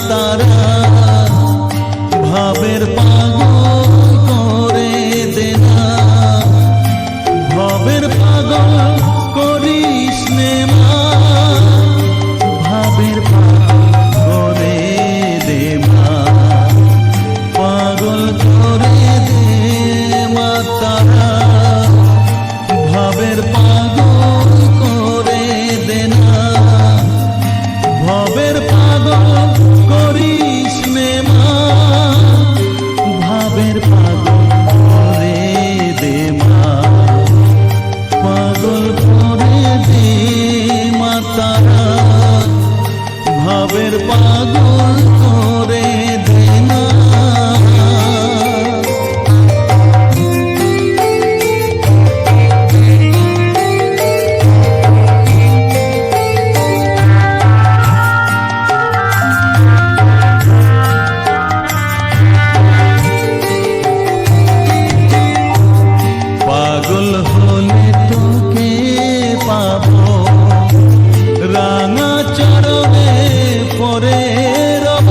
তারা ভাবের পাগল করে দেনা ভাবের পাগল করিস নে মা ভাবের পাগল করে দে মা পাগল করে দে মা তারা ভাবের পাগল করে দে না ভাবের পাগল করিস নে মা ভাবের পাগল করে দে মা পাগল করে দে মা তারা ভাবের পাগল করে দে না পাগল হলে তোকে পাবো রাঙা চরণে পরে রব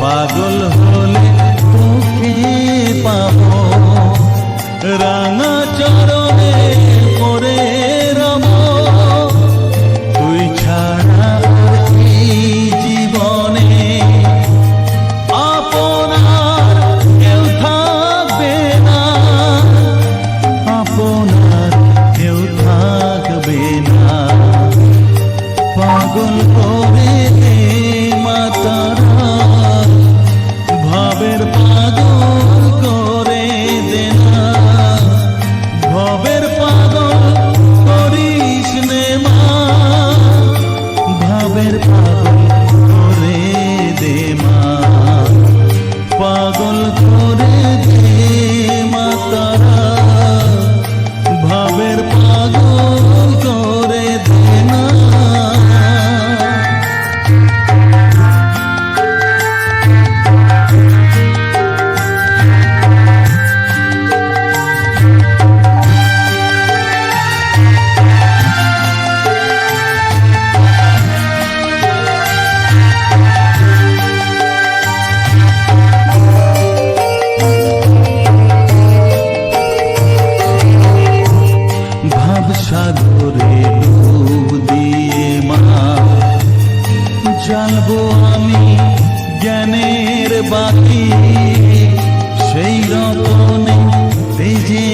পাগল হলে তোকে পাবো রাঙা চরণে পরে রব তুই ছাড়া এই জীবনে আপনার কেউ থাকবে না আপনার কেউ থাকবে না পাগল করে দে মা তারা ভাবের পাগল করে দে না ভাবের পাগল করিস নে মা ভাবের পাগল করে দে মা পাগল করে দে মা তারা ভাবের পাগল করে দে না সাগরে ডুব দিয়ে মা জ্বালবো আমি জ্ঞানের বাতি সেই রতনে তেজে